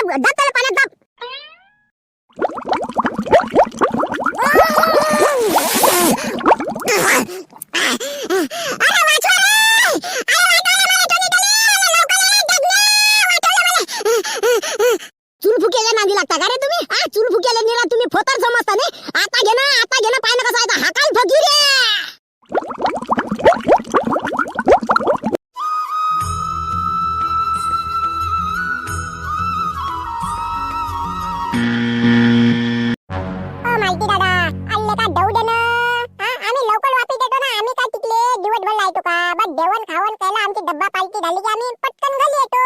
दाब त्याला पाण्यात दाब. चूल फुकेल्या नांदी लागता का रे तुम्ही? चूल फुकेल्या निरा तुम्ही फोतर समजता नाही. आता घे ना पाय ना कसा आहे हा काय फकीर रे. माहिती दादा आले का दौडन आम्ही लवकर वापस येतो ना. आम्ही काय टिकले दिवसभर लायतो का? बस जेवण खावण केला आमची डब्बा पालटी झाली की आम्ही पटकन घरी येतो.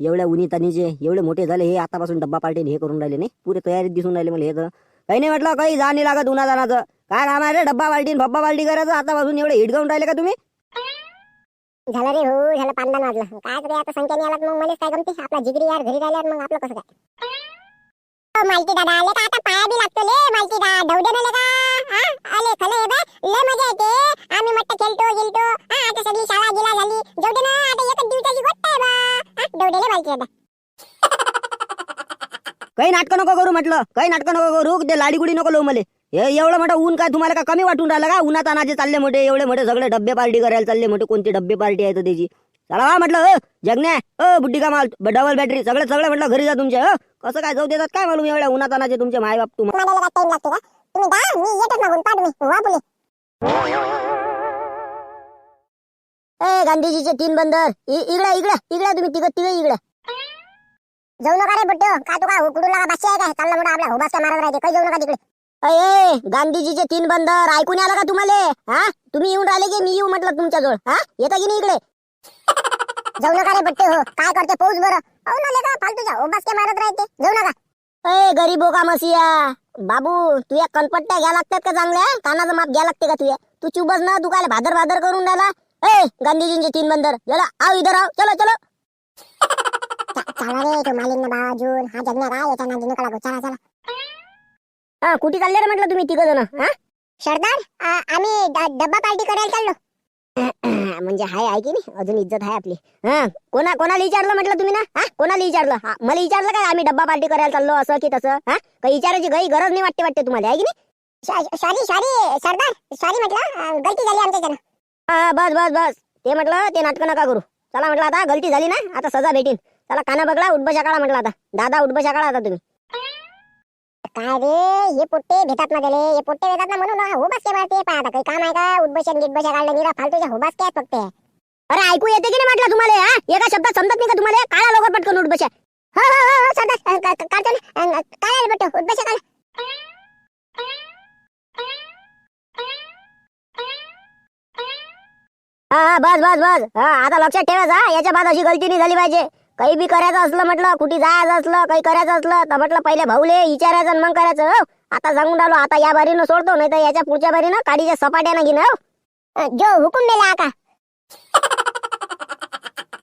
एवढ्या उन्ही तानीचे एवढे मोठे झाले हे आतापासून डब्बा पार्टी हे करून राहिले नाही. पुरे तयारीत दिसून राहिले मला. हे तर काही नाही म्हटलं काही जा नाही लागत उन्हातानाचं. काय काम आहे रे डब्बा पार्टी भब्बा पार्टी करायचं. आतापासून एवढे हिट गाऊन राहिले का तुम्ही? झालं रे हो झालं पांडा वाजलं. काय रे आता संख्याने आलात मग मलाच काय गमते. आपला जिगरी यार घरी राहिल्यावर मग आपलं कसं काय. माहिती दादा आले का आता पाया बी लागतो ले. माहिती दा दौडन आले का आले खलं हे बा लय मजा येते. आम्ही मट्ट खेळतो आता सगळी शाळा गेला झाली. दौडन आता एकच दिवसाची गोष्ट आहे बा. दौडेले माहिती दादा काही नाटकं नको करू म्हटलं. काही नाटकं नको करू. ते लाडीगुडी नको लावू मला. हे एवढं मोठं ऊन काय तुम्हाला का कमी वाटून राहिलं का? उन्हात अनाचे चालले मोठे एवढे मोठे सगळे डब्बे पार्टी करायला चालले मोठे. कोणती डब्बे पार्टी आहे तर त्याची. चला म्हटलं जगण्या बुड्डी का माल डबल बॅटरी सगळे म्हटलं घरी जा तुमच्या. कसं काय जाऊ देतात काय मालूम एवढ्या उन्हात अनाचे तुमचे माय बाप. तुम्हाला टाइम लागतो का? तुम्ही दा मी येतच मागून पाठ मी वा बोले. गांधीजीचे 3 बंदर इकडे तुम्ही तिघ इकडे जाऊ नका रे बुड्डो. का तू का उकडूला का बाशी आहे काय? चालला मोठा आपला होबास काय मारत राहते. काही जाऊ नका तिकडे. गांधीजीचे 3 बंदर ऐकून आला का तुम्हाला? तुम्ही येऊन राहिले की मी येऊ म्हटलं तुमच्याजवळ? येता की नाही इकडे? जाऊ नका रे बट्टे हो. काय करते पाऊस बरं. अहो ना लेका फालतूच्या होबास काय मारत राहते. जाऊ नका. गरीबो का मसिया बाबू तुया कनपट्ट्या घ्या लागतात का चांगल्या? कानाचं माप घ्या लागते का तुया? तू चुबस ना. तू काय भादर करून राहिला. गांधीजींचे 3 बंदर चला आओ इधर आओ. चलो चला रे तो मालिन बाजून हा जगण्या काय याच्या नादी नका लागू. चला कुठे चालले रे म्हटलं तुम्ही 3 जण? सरदार आम्ही डब्बा पार्टी करायला चाललो. म्हणजे आहे की नाही अजून इज्जत आहे आपली. कोणाला विचारलं म्हटलं तुम्ही ना? कोणाला विचारलं? मला विचारलं काय आम्ही डब्बा पार्टी करायला चाललो असं की तसं? काही विचारायची काही गरज नाही वाटते तुम्हाला आहे की नाही? सॉरी सरदार सॉरी म्हटलं गलती झाली आमच्याच्यानं. बस ते म्हटलं ते नाटकं नका करू. चला म्हटलं आता गलती झाली ना आता सजा भेटीन. चला काना बघला उठबशा काळा म्हटलं आता. दादा उठबशा काळा आता तुम्ही. काय रे हे पोट्टे भेटतात ना त्याले. हे पोट्टे भेटतात ना म्हणून होबास काय मारते. पाय आता काही काम आहे का? उठबशा गिटबशा काढलं निरा फालतूच्या होबास काय फक्त. अरे ऐकू येते की नाही म्हटलं तुम्हाला? एका शब्दात समजत नाही का तुम्हाला? काळा लवकर पटकन उठबशा. हो सरदार काढतो ना. काय बट्टे उठबशा काढ. बस आता लक्षात ठेवायचा. याच्या बाद अशी गलती नाही झाली पाहिजे. काही बी करायचं असलं म्हटलं कुठे जायचं असलं काही करायचं असलं तर म्हटलं पहिले भाऊले विचारायचं आणि मग करायचं. आता सांगून राहिलो. आता या बारीनं सोडतो नाही तर याच्या पुढच्या बारीनं काडीच्या सपाट्यानं घेणं. जो हुकूम दिला का?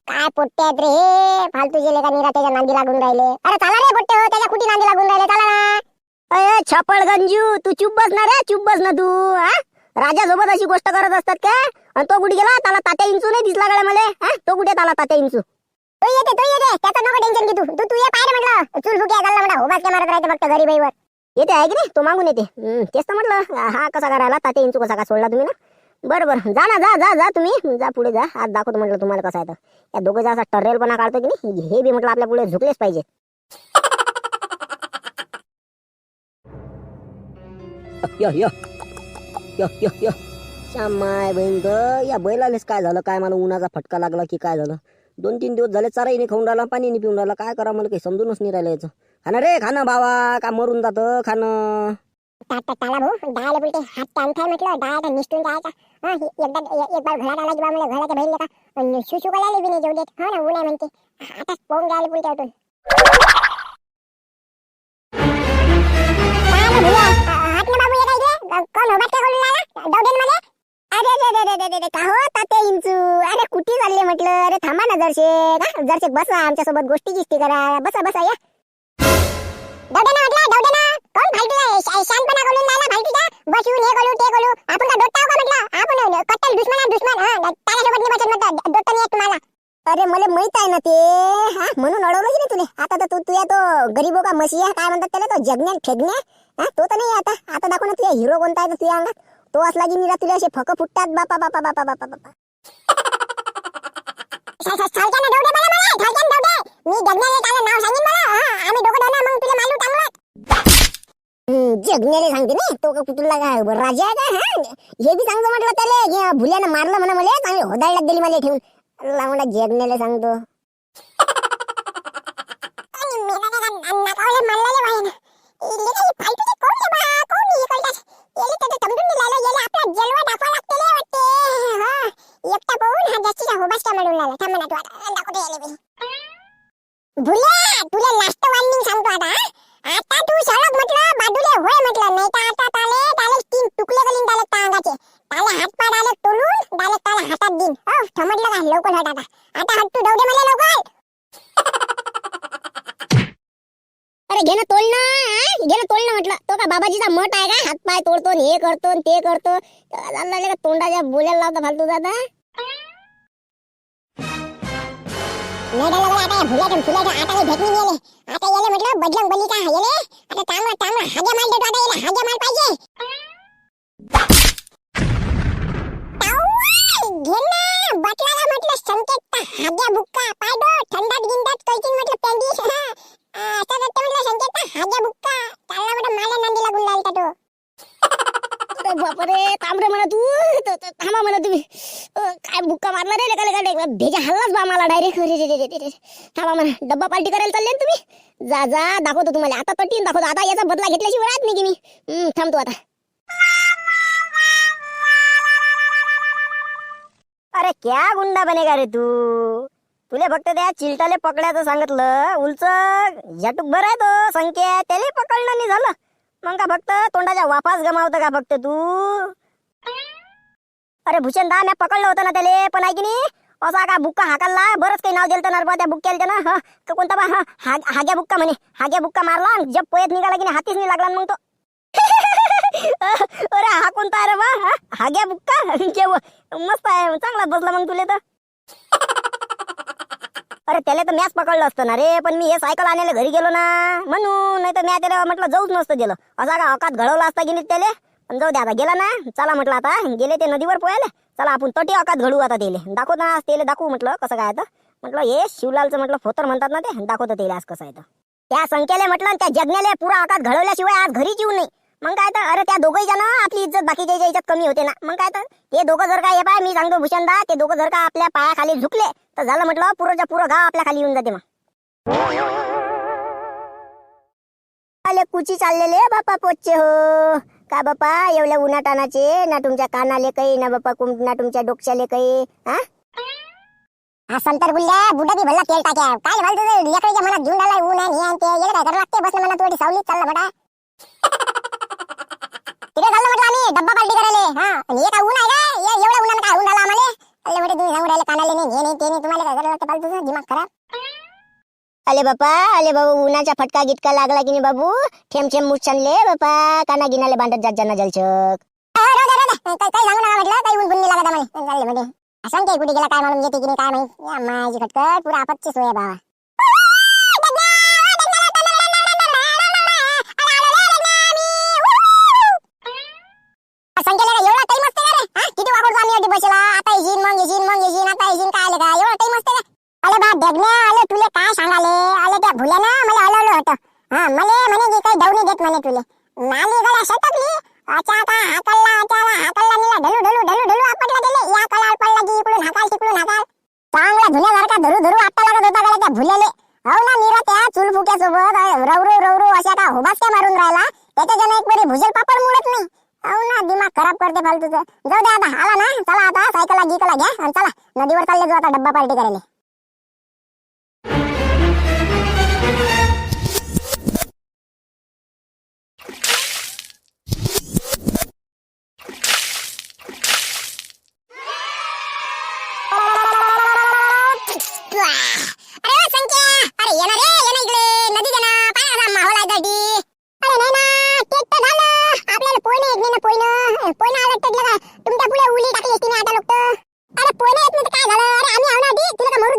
काय पोट्टे आहेत रे हे फालतूचे लेका निरा त्याच्या नांदी लागून राहिले. अरे चला रे पोट्टे हो त्याच्या कुठे नांदी लागून राहिले. चला ना. छपळ गंजू तू चुप बस ना रे. चुप बस ना तू. राजासोबत अशी गोष्ट करत असतात का? आणि तो कुठे गेला? त्याला तात्या इंचू नाही दिसला गड्या मला. तो कुठे त्याला तात्या इंचू? तो येते त्याचं नको टेन्शन घे तू. तू ये पाय म्हटलं चूल फुक्या घालला म्हणा होबास काय मारत राहते फक्त गरीबाईवर. येते आहे की नाही? तो मागून येते. तेच तर म्हटलं हा कसा करायला तात्या इंचू कसा का सोडला तुम्ही ना? बरं जा ना जा तुम्ही जा पुढे जा. आज दाखवतो म्हटलं तुम्हाला कसं आहे तर. या दोघं असा टर्रेलपणा काढतो की नाही हे बी म्हटलं आपल्या पुढे झुकलेच पाहिजे. श्यामाय बहीण तर या बैलालेच काय झालं काय मला उन्हाचा फटका लागला की काय झालं? 2-3 दिवस झाले चाराही नाही खाऊन राहिला पाणी नाही पिऊन राहिला. काय करा मला काही समजूनच नाही राहिलं याचं. खाणं रे खाणं भावा का मरून जातं खाणं. ताला भाऊ डायला बोलते हात टाइम काय म्हटलं डायला निष्ठून जायचा. एकदा एक बार घरात आला की बा मला घराच्या बहिणीला का शुशू करायला बी नाही जेवू देत. हो ना उन्हा म्हणते आता पाहून जायला बोलते होतो. हात ना बाबू ये कोण होबात काय बोलू लागला दौडेन मध्ये. अरे का हो ताते इंचू. अरे कुठे चालले म्हटलं. अरे थांबा ना जरशे बसा आमच्या सोबत गोष्टी गिष्टी करा. बसा या. दौडेना कोण फालतू शांतपणा करून राहिला फालतूचा. बसून हे करू ते करू. आपण का दोट्टा का म्हटलं आपण कट्टल दुश्मन. त्याच्यासोबत नाही बसत म्हटलं दोट्टा नाही तुम्हाला. अरे मला माहित आहे ना ते, हा म्हणून अडवलं की नाही तुले. आता तर तुया तो गरीबो का मसीहा काय म्हणतात त्याला, तो जगण्या फेगण्या, हा तो तर नाही. आता दाखव ना तुया हिरो कोणता आहे तुया अंगात. तो असला की निरा तुला असे फक फुटतात बापा बापा बापा बापा बापा. सालक्यानं डवडे मला मला, सालक्यानं डवडे. मी जगण्याला त्याला नाव सांगेन मला. हा आम्ही दोघं ना मग तुला मालू टांगलं. जगण्याला सांगते नाही तो का कुठला काय राजा आहे का. हा हे बी सांगतो म्हटलं त्याला, भुल्यानं मारलं म्हणा मला, चांगली होदाळ्यात दिली मला ठेवून. लावणा जगण्याला सांगतो. तुला लास्ट वॉर्निंग सांगतो आता. आता तू सळग म्हटलं बाजूले होय म्हटलं, नाही तर आता ताले तीन तुकडे करीन डायरेक्ट टांगाचे. ताले हात पाय डायरेक्ट तोडून डायरेक्ट ताले हातात देईन. हो समजलं का. लवकर हट आता. आता हट तू डवडे मला लवकर. अरे घे ना तोल ना, घे ना तोल ना म्हटलं. तो का बाबाजीचा मठ आहे का, हात पाय तोडतो हे करतो ते करतो. का तोंडाच्या बोलायला लावता फालतू जाता. आता फुलाच्या आता भेटून गेले. आता येले म्हटलं बजरंग बलीचा येले. आता चांगला चांगला हाग्या माल देतो. आता येले हाग्या माल पाहिजे. घे ना बटलाला म्हटलं संकेत हाग्या बुक्का पायदो थंडात गिंडात कैचीन म्हटलं पेंडी. आता म्हटलं संकेत हाग्या बुक्का चालला म्हटलं मला नांदी लागून लागला तो. अरे बापरे थांब रे म्हणा तू, थांबा म्हणा तुम्ही. काय बुक्का मारला रे लेका भेजा हल्लाच बा मला डायरेक्ट. थांबा म्हणा, डब्बा पार्टी करायला चालले ना तुम्ही. जा जा दाखवतो तुम्हाला आता, तटीन दाखवतो आता. याचा बदला घेतल्याशिवाय राहत नाही की मी. थांबतो आता. अरे क्या गुंडा बनेगा रे तू. तुले फक्त त्या चिलटाले पकडायचं सांगितलं. उलच याटूक बरं आहे तो संख्या, त्याला पकडलं नाही झालं. मग का फक्त तोंडाच्या वापास गमावतं का फक्त तू. अरे भूषण दा, मी पकडलं होतं ना त्याले, पण आहे की नाही असा का बुक्का हाकालला. बरंच काही नाव दिलं तर त्या बुक्क्याला त्यानं. हा कोणता बा हाग्या बुक्का म्हणे. हाग्या बुक्का मारला, जब पोयत निघाला की नाही हातीच नाही लागला मग तो. अरे हा कोणता आहे रे बा, हाग्या बुक्का. मस्त आहे, चांगला बसला मग तुले तर. अरे त्याला तर मॅच पकडलं असतं ना रे, पण मी हे सायकल आणायला घरी गेलो ना म्हणून. नाही तर मी त्याला म्हटलं जाऊच नसतं दिलं. असा का अकात घडवला असता की नाही त्याला. पण जाऊ दे आता, गेला ना. चला म्हटलं आता गेले ते नदीवर पोहायला. चला आपण तटी अकात घडू आता त्याला. दाखव ना त्याला, दाखवू म्हटलं कसं काय तर. म्हटलं हे शिवलालचं म्हटलं फोतर म्हणतात ना ते, दाखवतं त्याला आज कसं आहे तर. त्या संख्येला म्हटलं त्या जगण्याला पुरा अकात घडवल्याशिवाय आज घरीच येऊ नये. मग काय तर. अरे त्या दोघंही जण आपली इज्जत बाकीच्या इज्जत कमी होते ना. मग काय तर ते दोघं जर का, हे पाय मी सांगतो भूषणदा, ते दोघं जर का आपल्या पायाखाली झुकले तर झालं म्हटलं पुरोच्या पुरं गाव आपल्या खाली येऊन जाते. मग आले कुची चाललेले बापा पोचचे हो का बापा. एवढ्या उन्हाटानाचे ना तुमच्या कानाले काही ना बापा, ना तुमच्या डोक्याले काही. हा संतर बुल्ल्या बुडा बी भल्ला तेल टाक्या. काय भाल तुझं लेकराच्या मनात घेऊन आलाय ऊन आणि हे ते. येले काय करावं लागते बसलं मला थोडी सावलीत चालला बडा. तिथे चाललो म्हटलं आम्ही डब्बा पार्टी करायला. हा आणि हे काय ऊन आहे का, एवढ्या उन्हानं काय ऊन आला आम्हाला. अरे म्हटलं तुम्ही सांगू राहिले कानाले नाही हे नाही ते नाही. तुम्हाला काय करावं लागतं फालतू तुझं दिमाग खराब. अले बापा, अले बाबू उन्हाचा फटका गिटका लागला की नाही बाबू. थेंब थेंब मुठ चालले बापा, काना गिनाले बांधत जात जाना जलचक. काही सांगू नका म्हटलं, काही ऊन बुन्नी लागत आम्हाला. चालले म्हणजे असं काही कुठे गेला काय मालूम, येते की नाही काय माहिती. माझी खटखट पुरा आपत्ती सोय बाबा. संख्याला एवढा टाइम असते का रे. किती वाकडतो आम्ही अटी बसला. आता येशील मग येशील मग येशील आता येशील काय आलं का, एवढा टाइम असते का. अरे बा डेगण्या आले तुले काय सांगाले. आले त्या भुल्यानं मला हलवलं होतं. मला म्हणे की काही दवणी देत म्हणे तुले. नाली गळ्या सटकली. अच्छा आता हाकलला निला ढलू ढलू ढलू ढलू आपटला दिले. या कलाल पडला की इकडून हाकाल तिकडून हाकाल. चांगला धुण्यासारखा धरू धरू आपटा लागत होता गळ्या त्या भुल्याले. हो ना निरा त्या चुलफुक्यासोबत रवरू रवरू अशा का हुबासक्या मारून राहिला. त्याच्या जण एक बरी भुजल पापड मुडत नाही. हो ना दिमाग खराब करते फालतूचं. जाऊ दे आता आला ना. चला आता सायकलला गिकला घ्या आणि चला नदीवर चालले जाऊ आता डब्बा पार्टी करायला. अरे संख्या, अरे ये ना रे, ये ना इकडे नदी ना पाण्याचा माहोल आहे दाटी. अरे नाही ना तेच तर झालं. आपल्याला पोयनं येत नाही ना. पोयनं आलं तर का तुमच्या पुढे उली टाकली असती ना आता लोक. अरे पोयनं येत नाही तर काय झालं. अरे आम्ही आहो ना आधी तुला का मरू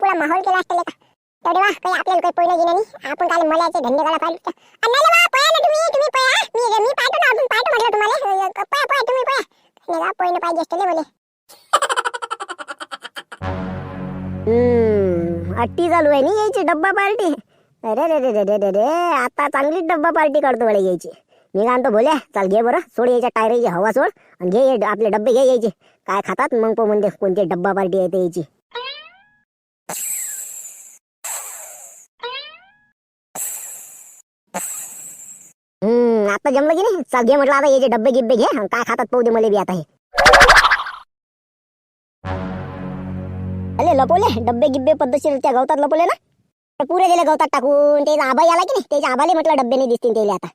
एवढा माहोल केला असता का तेवढे वा काही आपल्याला काही पहिलं गेलं नाही आपण काल मलाचे धंदे करायला पाहिजे नाही रे बा पया ना तुम्ही पया मी पाहतो ना आपण पाहतो म्हटलं तुम्हाला पया तुम्ही पया नाही का पहिलं पाहिजे असते बोले अट्टी चालू आहे नी यायची डब्बा पार्टी. अरे रे रे रे रे रे रे आता चांगलीच डब्बा पार्टी काढतो बळे यायची. मी काय म्हणतो बोल्या चाल घे बरं सोड यायच्या टायराची हवा सोड आणि घे आपले डब्बे घे यायचे काय खातात मग तो म्हणते कोणती डब्बा पार्टी आहे ते यायची. आता जमलं की नाही चाल घे म्हटलं आता याचे डब्बे गिब्बे घे काय खातात पाहू दे मला बी आता हे. अरे लपवले डब्बे गिब्बे पद्धतशीर त्या गवतात लपवले ना ते पुरे गेले गवतात टाकून ते आबा आला की नाही त्याच्या आबाले म्हटलं डब्बे नाही दिसतील त्याला आता.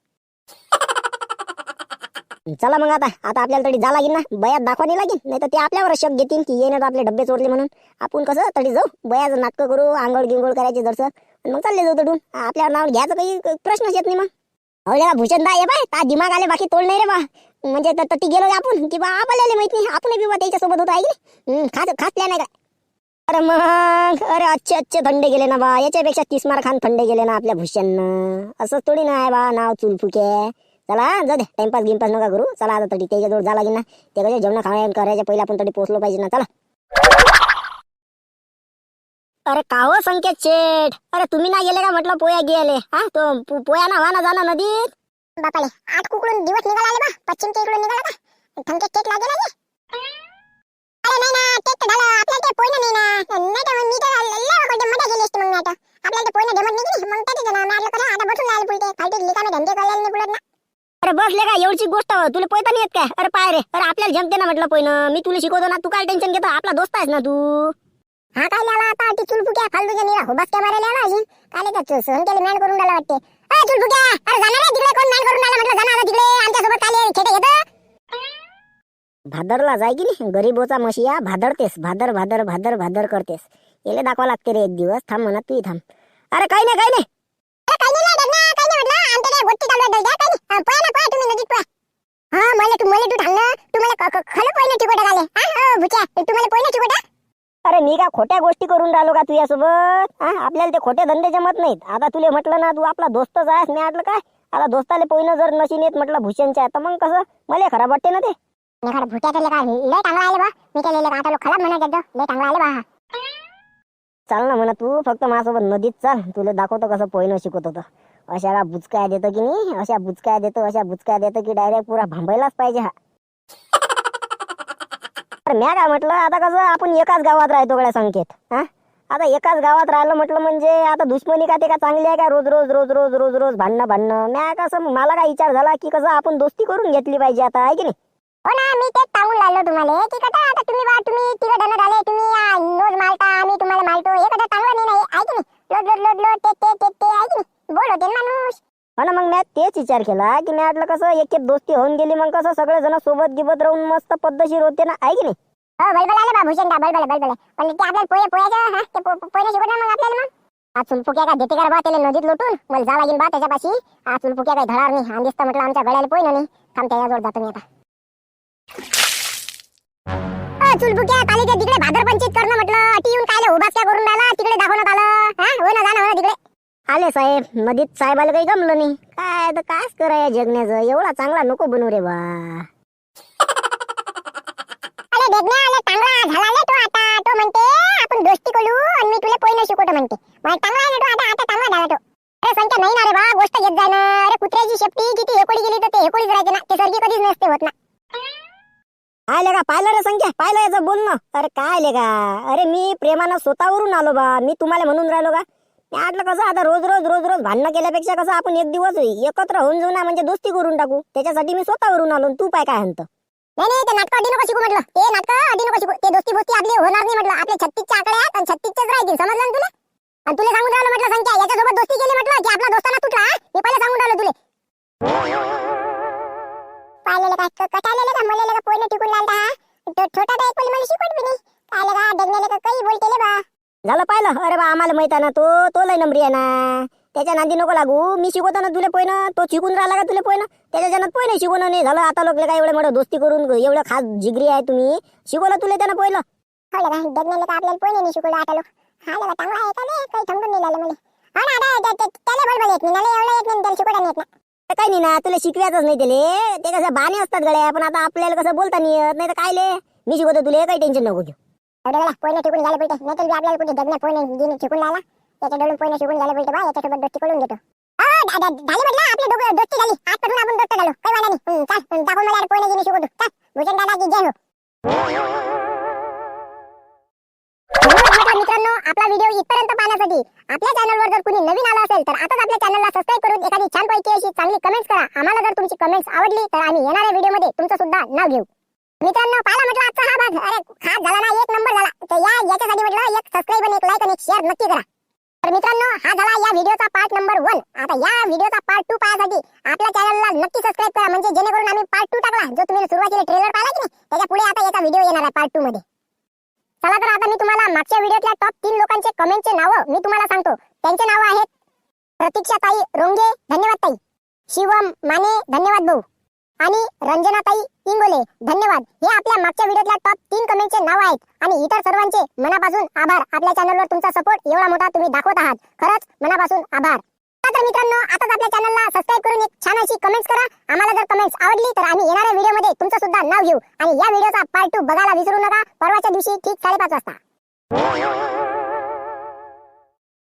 चला मग आता आपल्याला तरी जा लागेल ना बयात दाखवा नाही लागेल नाही तर ते आपल्यावर शक घेतील की येणार आपले डब्बे चोरले म्हणून. आपण कसं तरी जाऊ बयाचं नाटकं करू आंघोळ गिंगोळ करायचे जरसं मग चालले जाऊ तडून आपल्यावर नाव घ्यायचं काही प्रश्नच येत नाही मग. अवले भूषण दा ये बाय ता दिमाग आले बाकी तोड नाही रे बा म्हणजे तट्टी गेलो आपण की बा आपल्याला माहित नाही आपण बी बा त्याच्यासोबत होतो आहे की खातल्या नाही काय. अरे मग अरे अच्छे थंडे गेले ना बा याच्यापेक्षा 30 मार खान थंडे गेले ना आपल्या भूषणनं असंच थोडी ना आहे बा नाव चुलफुके. चला जा दे टाइमपास गिमपास नका करू चला आता तरी त्याच्याजवळ जा लागेल ना ते कसे जेवण खाण्या करायच्या पहिले आपण तरी पोहोचलो पाहिजे ना चला. अरे काहो संकेत शेठ अरे तुम्ही ना गेले का म्हटलं पोया गेले हा तो पोया ना वाना जाना नदीत बापाले आठ कुकडून दिवस निघाला आले बा पश्चिमच्या इकडून निघाला का थमके टेक लागे ना अरे नाही ना टेक तर झालं आपल्याला ते पोयनं नाही ना नाही तर मी तर लय मध्ये गेली असते मग मी आता आपल्याला ते पोयनं जमत नाही की मग त्याचे जण मारलं कसं आता बसून राहिले पुलते फालतू लिकामे धंदे करायला नाही पुलत ना. अरे बसले का एवढी गोष्ट तुला पोयता नाही येत काय अरे पाय रे अरे आपल्याला जमते ना म्हटलं पोयनं मी तुला शिकवतो ना तू काय टेन्शन घेतो आपला दोस्त आहेस ना तू. हा काय लाला आता ती चुलफुक्या फालतूच्या निरा होबास काय मारायला आला अजून काले त्या सहन केले मॅन करून राहिला वाटते. अरे चुलफुक्या अरे जाणार रे तिकडे कोण मॅन करून राहिला म्हटलं जाणार आता तिकडे आमच्यासोबत काले खेटे घेतं. भादरला जाय की नाही गरीबोचा मशिया भादरतेस भादर भादर भादर भादर करतेस याला दाखवा लागते रे एक दिवस थांब म्हणा तू थांब. अरे काही नाही काही नाही म्हटलं आमच्या काय गोष्टी चालू आहे काही नाही पोया ना पोया तुम्ही नजीक पोया. हा मला तू थांबलं तू मला खरं पोयनं चिकोटा घाले हा भुच्या तू मला पोयनं चिकोटा. अरे मी का खोट्या गोष्टी करून राहिलो का तुझ्यासोबत हा आपल्याला ते खोटे धंदे जमत नाहीत. आता तुले म्हटलं ना तू आपला दोस्तच आहेस मी म्हटलं काय आता दोस्ताले पोयनं जर नशीन येत म्हटलं भूषणच्या तर मग कसं मला खराब वाटते ना ते. खरं भुट्याचं लय चांगला आले बा मी केलेलं का आता लोक खराब म्हणत येतो लय चांगला आले बा. चाल ना म्हणा तू फक्त माझ्यासोबत नदीत चाल तुला दाखवतो कसं पोयनं शिकवत होतं. अशा का बुचकाया देतो की नाही अशा बुचकाया देतो की डायरेक्ट पुरा भांबायलाच पाहिजे हा. तर म्या काय म्हटलं आता कसं आपण एकाच गावात राहतो गड्या संकेत हा आता एकाच गावात राहिलं म्हटलं म्हणजे आता दुश्मनी का ते का चांगली आहे का रोज रोज रोज रोज रोज रोज भांडणं म्या कसं मला काय विचार झाला की कसं आपण दोस्ती करून घेतली पाहिजे आता आहे की नाही. हो ना मी तेच सांगून लागलो तुम्हाला की कटा आता तुम्ही तिघ जण झाले तुम्ही रोज मारता आम्ही तुम्हाला मारतो हे कटा चांगलं नाही आहे की नाही लोड ते आहे की नाही बोल होते माणूस. हो ना मग मी तेच विचार केला की मी म्हटलं कसं एक दोस्ती होऊन गेली मग कसं सगळे जण सोबत गिबत राहून मस्त पद्धतशीर होते ना आहे की नाही. हो बलबल आले बा भूषण का बलबल पण ते आपल्याला पोयाचं हा ते पोयनं शिकवणार मग आपल्याला मग आज चुलफुक्या काय देते का बा त्याला नदीत लोटून मला जा लागेल बा त्याच्यापाशी आज चुलफुक्या काही धडार नाही आणि दिसतं म्हटलं आमच्या गळ्याला पोयनं नाही थांब त्याच्याजवळ जातो मी आता. चुलफुक्या आली ते तिकडे भादर पंचित करणं म्हटलं अटी येऊन काय उभास काय करून राहिला तिकडे दाखवण्यात आलं हा हो ना जा ना तिकडे. आले साहेब नदीत साहेबाला काही जमलं नाही काय तर कायच कराय जगण्याचं एवढा चांगला नको बनू रे बा. अरे डेगण्या आला चांगला झाला तो आता तो म्हणते आपण दोस्ती करू आणि मी तुला पोयनं शिकवतो म्हणते मग चांगला आहे तो आता चांगला झाला तो. अरे संख्या नाही ना रे बा गोष्ट घेत जाय ना अरे कुत्र्याची शेपटी किती हेकोडी गेली तर ते हेकोडीच राहते ना ते सर्गी कधीच नसते होत ना. आले का पाहिलं रे संख्या पाहिलं याचं बोलणं अरे काय आले का अरे मी प्रेमानं स्वतःवरून आलो बा मी तुम्हाला म्हणून राहिलो का मी म्हटलं कसं आता रोज रोज भांडणं केल्यापेक्षा कसं आपण एक दिवस एकत्र होऊन जाऊ ना म्हणजे दोस्ती करून टाकू त्याच्यासाठी मी स्वतःवरून आलो तू काय म्हणतो. नाही ते नाटक आधी नको शिकू म्हटलं ते नाटक आधी नको शिकू ते दोस्ती आपली होणार नाही म्हटलं आपले 36चे आकडे आहेत आणि 36चेच राहतील समजलं ना तुला. आणि तुला सांगून राहिलं म्हटलं संख्या याच्यासोबत दोस्ती केली म्हटलं की आपला दोस्ताना तुटला मी पहिले सांगून राहिलो तुले. पाहिलेलं काय कटालेलं का मलेलं का पोयनं टिकून लागला हा तो छोटा तर एक पहिले मला शिकवत बी नाही पाहिलं का डेगण्याला का काही बोलतेले बा. झालं पाहिलं अरे बा आम्हाला माहित आहे ना तो लय नंबरी आहे ना त्याच्या नांदी नको लागू मी शिकवतो ना तुला पोयनं तो शिकून राहिला का तुला पोयनं त्याच्या जनात पोयनं शिकवणं नाही झालं आता लोक काय एवढं मोठं दोस्ती करून एवढं खास जिगरी आहे तुम्ही शिकवलं तुला त्यानं पहिलं. हो का डेगण्याला का आपल्याला पोयनं नाही शिकवलं आता लोक हा लगा चांगला आहे का नाही काही समजून नाही राहिलं मला. हो ना आता त्याला बरोबर येत नाही मला एवढं येत नाही त्याला शिकवता नाही येत ना. तर काही नाही ना तुला शिकवायचंच नाही त्याले ते कसं बाणे असतात गड्या पण आता आपल्याला कसं बोलता नाही येत नाही तर काय ले मी शिकवतो तुला काही टेन्शन नको घेऊ. एवढं मला पोयने शिकून घ्यायला पाहिजे नाही तर आपल्याला कुठे जगण्या पोयने गिने शिकून राहिला त्याच्या डोळून पोयने शिकून घ्यायला पाहिजे बा याच्यासोबत दोस्ती करून घेतो. झाली म्हटलं आपली दोस्ती झाली आजपासून आपण दोस्त झालो काही वाला नाही. चल दाखवून मला पोयने गिने शिकवतो. चल भूषण दादा की जय हो. मित्रांनो आपला व्हिडिओ इथपर्यंत पाहण्यासाठी आपल्या चॅनलवर जर कुणी नवीन आला असेल तर आताच आपल्या चॅनलला सबस्क्राइब करून एखादी छान पैकी अशी चांगली कमेंट्स करा. आम्हाला जर तुमची कमेंट्स आवडली तर आम्ही येणाऱ्या व्हिडिओमध्ये तुमचं सुद्धा नाव घेऊ. मित्रांनो पाहिला म्हटलं आजचा हा भाग अरे खास झाला ना एक नंबर झाला तर याच्यासाठी म्हटलं एक सबस्क्राइब आणि एक लाईक आणि एक शेअर नक्की करा. तर मित्रांनो हा झाला या व्हिडिओचा पार्ट नंबर 1. आता या व्हिडिओचा पार्ट 2 पाहण्यासाठी आपल्या चॅनलला नक्की सबस्क्राइब करा म्हणजे जेणेकरून आम्ही पार्ट 2 टाकला जो तुम्ही सुरुवातीला ट्रेलर पाहिला की नाही त्याच्या पुढे आता याचा व्हिडिओ येणार आहे पार्ट 2 मध्ये. चला तर आता मी तुम्हाला मागच्या व्हिडिओतल्या टॉप 3 लोकांचे कमेंटचे नावं मी तुम्हाला सांगतो. त्यांचे नाव आहेत प्रतीक्षाताई रोंगे धन्यवाद ताई, शिवम माने धन्यवाद भाऊ आणि रंजनाताई इंगोले धन्यवाद. हे आपल्या मागच्या व्हिडिओतल्या टॉप 3 कमेंटचे नाव आहेत आणि इतर सर्वांचे मनापासून आभार. आपल्या चॅनलवर तुमचा सपोर्ट एवढा मोठा तुम्ही दाखवत आहात खरंच मनापासून आभार. तर मित्रांनो आताच आपल्या चॅनलला सबस्क्राइब करून एक छान अशी कमेंट्स करा. आम्हाला जर कमेंट्स आवडली तर आम्ही येणाऱ्या व्हिडिओमध्ये तुमचं सुद्धा नाव घेऊ आणि या व्हिडिओचा पार्ट 2 बघायला विसरू नका परवाच्या दिवशी ठीक 5:30 वाजता.